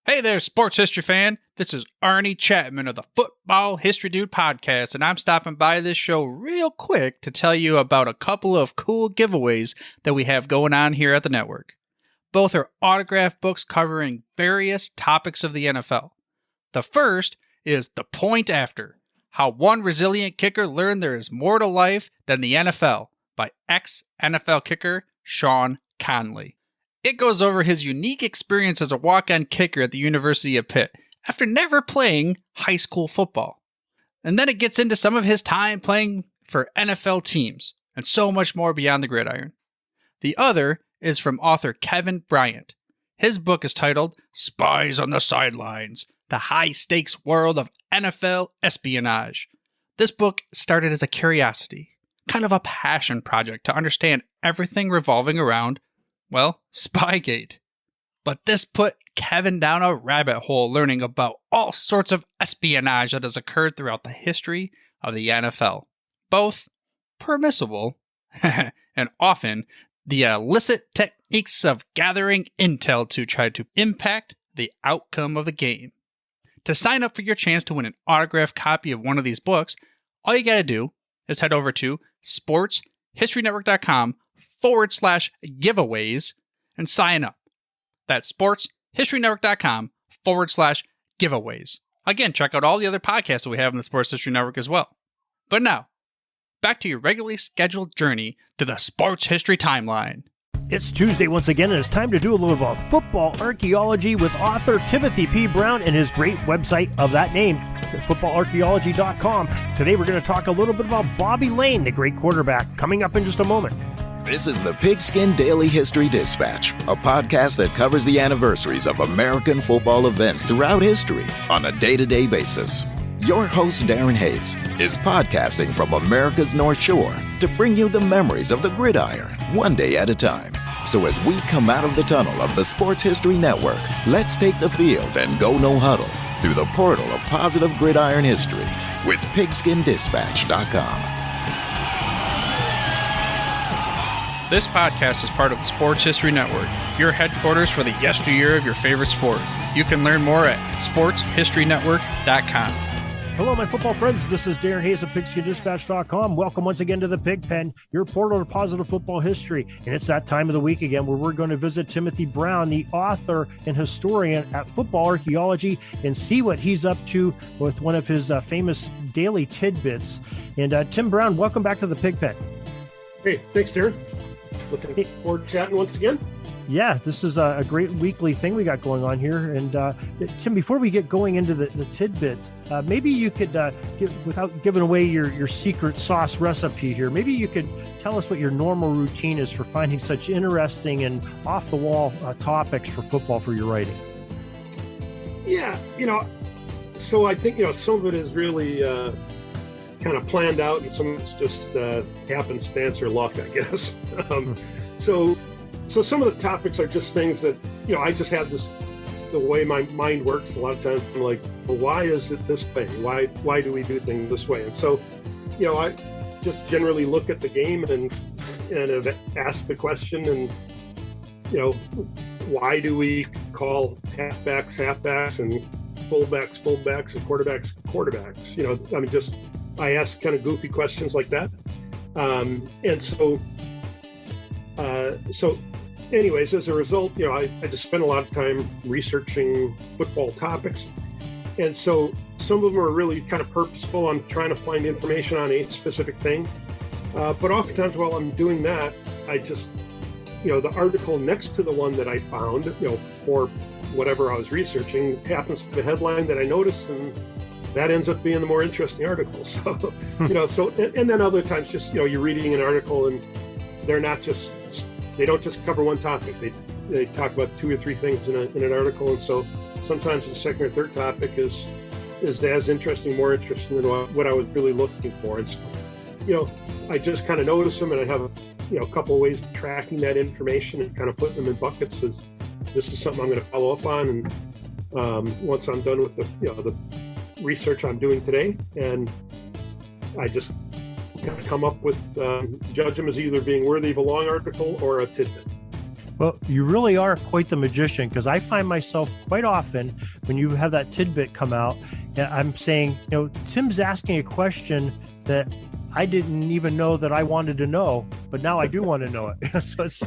Hey there, sports history fan. This is Arnie Chapman of the Football History Dude podcast, and I'm stopping by this show real quick to tell you about a couple of cool giveaways that we have going on here at the network. Both are autograph books covering various topics of the NFL. The first is The Point After: How One Resilient Kicker Learned There Is More to Life Than the NFL by ex-NFL kicker Sean Conley. It goes over his unique experience as a walk-on kicker at the University of Pitt after never playing high school football. And then it gets into some of his time playing for NFL teams and so much more beyond the gridiron. The other is from author Kevin Bryant. His book is titled Spies on the Sidelines: The High-Stakes World of NFL Espionage. This book started as a curiosity, kind of a passion project to understand everything revolving around, well, Spygate. But this put Kevin down a rabbit hole learning about all sorts of espionage that has occurred throughout the history of the NFL. Both permissible and often the illicit techniques of gathering intel to try to impact the outcome of the game. To sign up for your chance to win an autographed copy of one of these books, all you gotta do is head over to sportshistorynetwork.com/giveaways and sign up. That's sportshistorynetwork.com/giveaways. Again, check out all the other podcasts that we have in the Sports History Network as well. But now, back to your regularly scheduled journey to the sports history timeline. It's Tuesday once again, and it's time to do a little about football archaeology with author Timothy P. Brownn and his great website of that name, footballarchaeology.com. Today we're going to talk a little bit about Bobby Layne, the great quarterback, coming up in just a moment. This is the Pigskin Daily History Dispatch, a podcast that covers the anniversaries of American football events throughout history on a day-to-day basis. Your host, Darren Hayes, is podcasting from America's North Shore to bring you the memories of the gridiron, one day at a time. So as we come out of the tunnel of the Sports History Network, let's take the field and go no huddle through the portal of positive gridiron history with pigskindispatch.com. This podcast is part of the Sports History Network, your headquarters for the yesteryear of your favorite sport. You can learn more at sportshistorynetwork.com. Hello, my football friends. This is Darren Hayes of pigskindispatch.com. Welcome once again to the Pig Pen, your portal to positive football history. And it's that time of the week again where we're going to visit Timothy Brownn, the author and historian at Football Archaeology, and see what he's up to with one of his famous daily tidbits. And Tim Brownn, welcome back to the Pig Pen. Hey, thanks, Darren. Looking forward to chatting once again. Yeah, this is a great weekly thing we got going on here. And Tim, before we get going into the tidbit, maybe you could, without giving away your secret sauce recipe here, maybe you could tell us what your normal routine is for finding such interesting and off-the-wall topics for football for your writing. Yeah, so I think, some of it is really kind of planned out, and some of it's just happenstance or luck, I guess. So some of the topics are just things that, I just have the way my mind works. A lot of times I'm like, well, why is it this way? Why do we do things this way? And so, I just generally look at the game and ask the question, and, why do we call halfbacks, and fullbacks, and quarterbacks? I ask kind of goofy questions like that. So anyways, as a result, I just spend a lot of time researching football topics. And so some of them are really kind of purposeful. I'm trying to find information on a specific thing. But oftentimes while I'm doing that, I just, the article next to the one that I found, for whatever I was researching happens to be the headline that I noticed, and that ends up being the more interesting article. So, and then other times just, you're reading an article and they don't just cover one topic. They talk about two or three things in an article. And so sometimes the second or third topic is as interesting, more interesting than what I was really looking for. And so, I just kind of notice them, and I have, a couple of ways of tracking that information and kind of putting them in buckets as this is something I'm going to follow up on. And once I'm done with the research I'm doing today, and I just kind of come up with, judge them as either being worthy of a long article or a tidbit. Well, you really are quite the magician, because I find myself quite often when you have that tidbit come out, I'm saying, Tim's asking a question that I didn't even know that I wanted to know, but now I do want to know it. So it's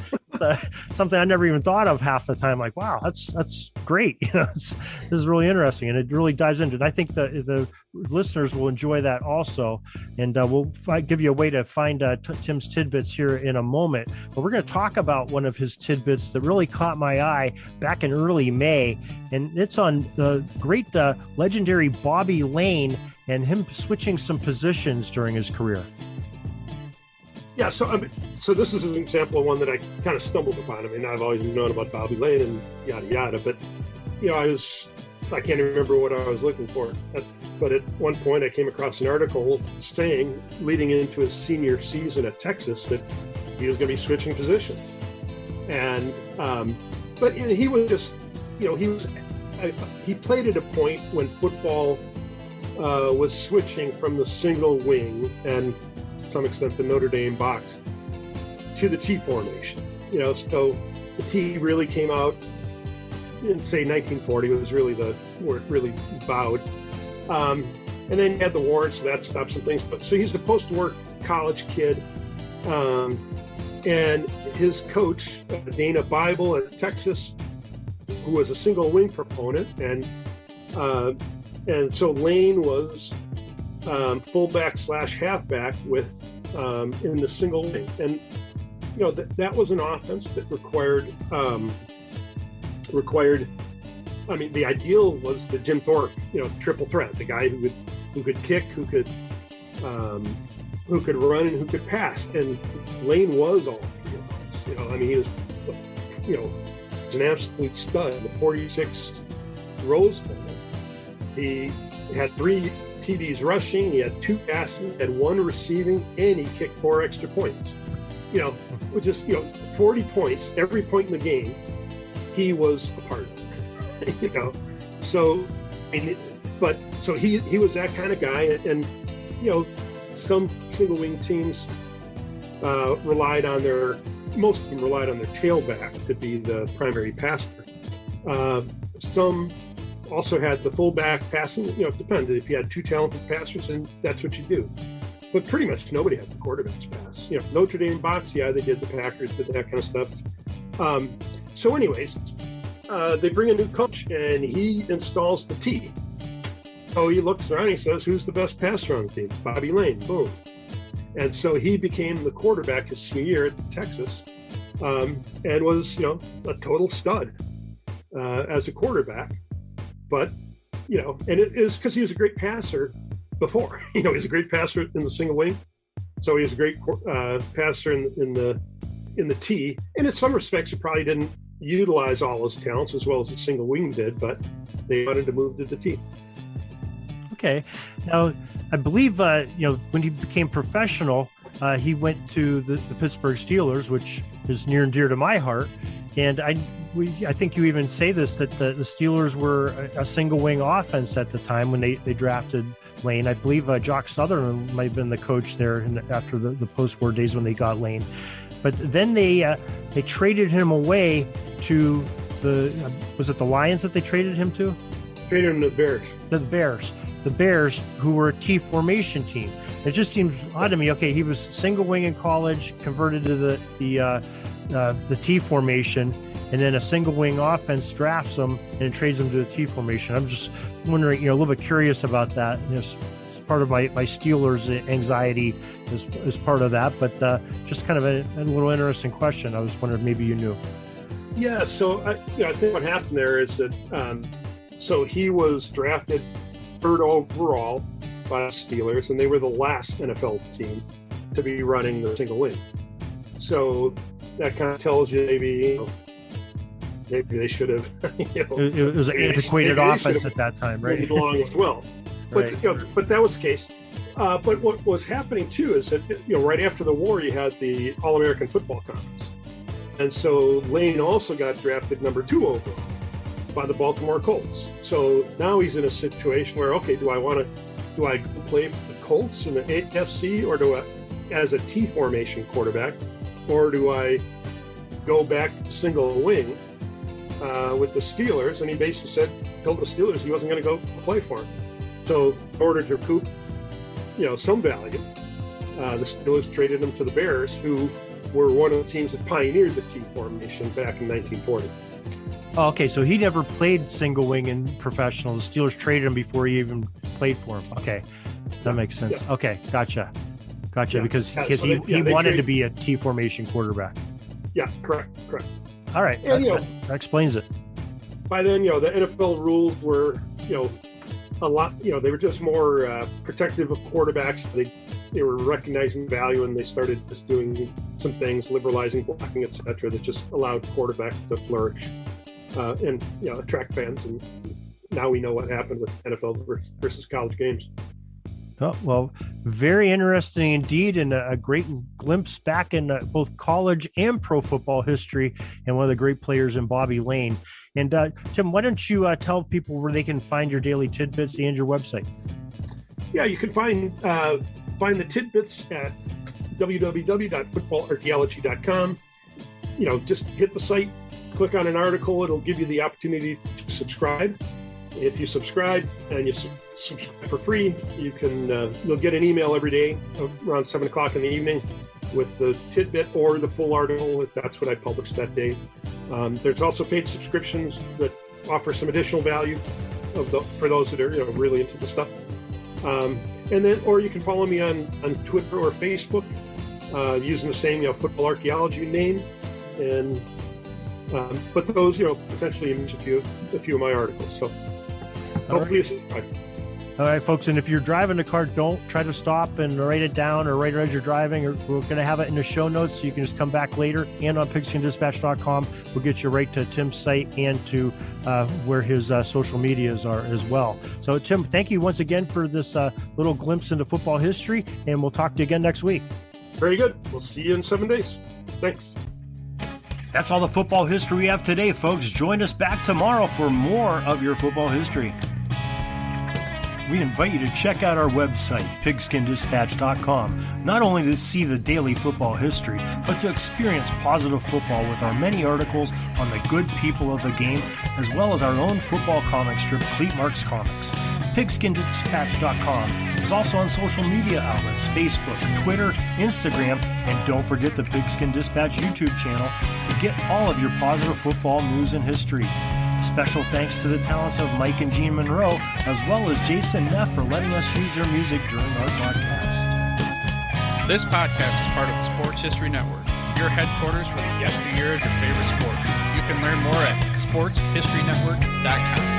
something I never even thought of half the time. Like, wow, that's great. This is really interesting, and it really dives into it. I think the listeners will enjoy that also, and we'll give you a way to find Tim's tidbits here in a moment. But we're going to talk about one of his tidbits that really caught my eye back in early May, and it's on the great legendary Bobby Layne and him switching some positions during his career. Yeah, so this is an example of one that I kind of stumbled upon. I mean, I've always known about Bobby Layne and yada yada, but I can't remember what I was looking for. But at one point, I came across an article saying, leading into his senior season at Texas, that he was going to be switching positions. And but he was just, he played at a point when football was switching from the single wing and to some extent the Notre Dame box to the T formation. So the T really came out in, say, 1940 was really where it really bowed. And then you had the war, so that stopped some things. But so he's a post-war college kid, and his coach, Dana Bible at Texas, who was a single wing proponent, and so Layne was fullback / halfback with in the single wing, and that was an offense that required. I mean, the ideal was the Jim Thorpe, triple threat, the guy who could kick, who could run, and who could pass. And Layne was all three of those. I mean, he was, an absolute stud. The 46 Rose Bowl. He had 3 TDs rushing, he had 2 passing, had 1 receiving, and he kicked 4 extra points. Which is 40 points every point in the game. He was a part of it. So he was that kind of guy, and some single wing teams most of them relied on their tailback to be the primary passer. Some also had the fullback passing. It depended. If you had 2 talented passers, then that's what you do. But pretty much nobody had the quarterback's pass. Notre Dame box, yeah, they did. The Packers did that kind of stuff. So anyways, they bring a new coach, and he installs the T. So he looks around, he says, who's the best passer on the team? Bobby Layne, boom. And so he became the quarterback his senior year at Texas, and was, a total stud as a quarterback. But, and it is because he was a great passer before. He was a great passer in the single wing. So he was a great passer in the T. And in some respects, he probably didn't utilize all his talents as well as the single wing did, but they wanted to move to the T. Okay. Now, I believe, when he became professional, he went to the Pittsburgh Steelers, which is near and dear to my heart. And I think you even say this, that the Steelers were a single wing offense at the time when they drafted Layne. I believe Jock Sutherland might have been the coach there after the post-war days when they got Layne. But then they traded him away to was it the Lions that they traded him to? Traded him to the Bears. The Bears, who were a T formation team. It just seems odd to me. Okay, he was single wing in college, converted to the T formation, and then a single wing offense drafts him and trades him to the T formation. I'm just wondering, a little bit curious about that. It's part of my Steelers anxiety is part of that, but just kind of a little interesting question. I was wondering if maybe you knew. Yeah, so I think what happened there is that so he was drafted 3rd overall by the Steelers, and they were the last NFL team to be running the single wing. So that kind of tells you maybe they should have. It was an antiquated offense at that time, right? Along as well, but right. But that was the case. But what was happening too is that right after the war, you had the All-American Football Conference, and so Layne also got drafted number 2 overall by the Baltimore Colts. So now he's in a situation where, okay, do I play for the Colts in the AFC, or do I, as a T formation quarterback, or do I go back to single wing with the Steelers, and he basically told the Steelers he wasn't going to go play for them. So in order to recoup, some value, the Steelers traded him to the Bears, who were one of the teams that pioneered the T formation back in 1940. Oh, okay, so he never played single wing in professional. The Steelers traded him before he even played for him. Okay, that makes sense. Yeah. Okay, gotcha. Yeah. Because he wanted to be a T formation quarterback. Yeah, correct. All right, and, that explains it. By then, the NFL rules were, a lot. They were just more protective of quarterbacks. They were recognizing value, and they started just doing some things, liberalizing blocking, etc., that just allowed quarterbacks to flourish and attract fans. And now we know what happened with NFL versus college games. Oh, well, very interesting indeed, and a great glimpse back in both college and pro football history, and one of the great players in Bobby Layne. And Tim, why don't you tell people where they can find your daily tidbits and your website? Yeah, you can find the tidbits at www.footballarchaeology.com. Just hit the site, click on an article. It'll give you the opportunity to subscribe. If you subscribe and you subscribe for free, you'll get an email every day around 7:00 in the evening with the tidbit or the full article if that's what I published that day. There's also paid subscriptions that offer some additional value for those that are really into the stuff. Or you can follow me on Twitter or Facebook using the same Football Archaeology name, and but those potentially miss a few of my articles. So hopefully you subscribe. All right, folks, and if you're driving the car, don't try to stop and write it down or write it as you're driving. We're going to have it in the show notes, so you can just come back later. And on pigskindispatch.com, we'll get you right to Tim's site and to where his social medias are as well. So, Tim, thank you once again for this little glimpse into football history, and we'll talk to you again next week. Very good. We'll see you in 7 days. Thanks. That's all the football history we have today, folks. Join us back tomorrow for more of your football history. We invite you to check out our website, pigskindispatch.com, not only to see the daily football history, but to experience positive football with our many articles on the good people of the game, as well as our own football comic strip, Cleat Marks Comics. Pigskindispatch.com is also on social media outlets, Facebook, Twitter, Instagram, and don't forget the Pigskin Dispatch YouTube channel to get all of your positive football news and history. Special thanks to the talents of Mike and Gene Monroe, as well as Jason Neff for letting us use their music during our podcast. This podcast is part of the Sports History Network, your headquarters for the yesteryear of your favorite sport. You can learn more at sportshistorynetwork.com.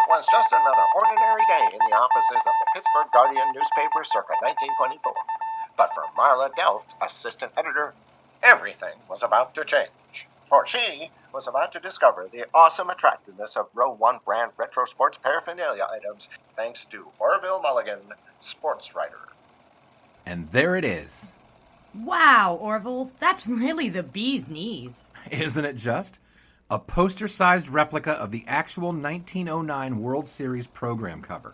Was just another ordinary day in the offices of the Pittsburgh Guardian newspaper circa 1924. But for Marla Delft, assistant editor, everything was about to change. For she was about to discover the awesome attractiveness of Row 1 brand retro sports paraphernalia items thanks to Orville Mulligan, sports writer. And there it is. Wow, Orville, that's really the bee's knees. Isn't it just? A poster-sized replica of the actual 1909 World Series program cover.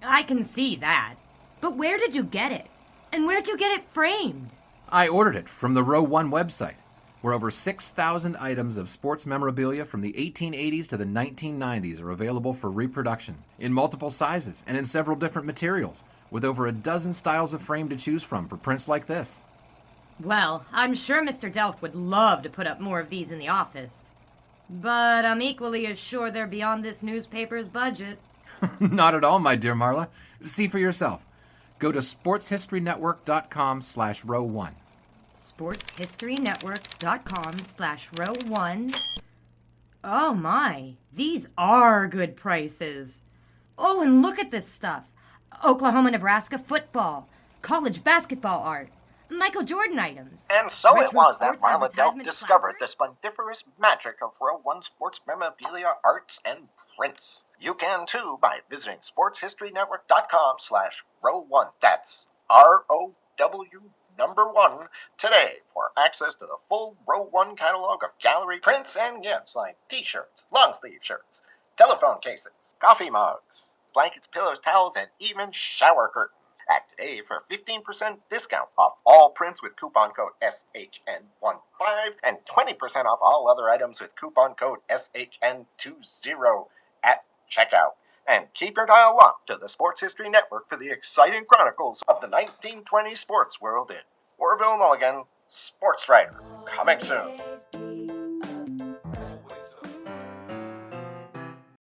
I can see that. But where did you get it? And where'd you get it framed? I ordered it from the Row 1 website, where over 6,000 items of sports memorabilia from the 1880s to the 1990s are available for reproduction, in multiple sizes and in several different materials, with over a dozen styles of frame to choose from for prints like this. Well, I'm sure Mr. Delft would love to put up more of these in the office. But I'm equally as sure they're beyond this newspaper's budget. Not at all, my dear Marla. See for yourself. Go to sportshistorynetwork.com/row1. sportshistorynetwork.com/row1. Oh my, these are good prices. Oh, and look at this stuff. Oklahoma-Nebraska football, college basketball art, Michael Jordan items. And so retro it was that sports Marla Delft advertisement discovered the placards. splendiferous magic of Row 1 sports memorabilia, arts, and prints. You can too by visiting sportshistorynetwork.com/row1. That's ROW1 today for access to the full Row 1 catalog of gallery prints and gifts like t-shirts, long sleeve shirts, telephone cases, coffee mugs, blankets, pillows, towels, and even shower curtains. Act today for a 15% discount off all prints with coupon code SHN15 and 20% off all other items with coupon code SHN20 at checkout. And keep your dial locked to the Sports History Network for the exciting chronicles of the 1920 sports world in Orville Mulligan, Sports Writer. Coming soon.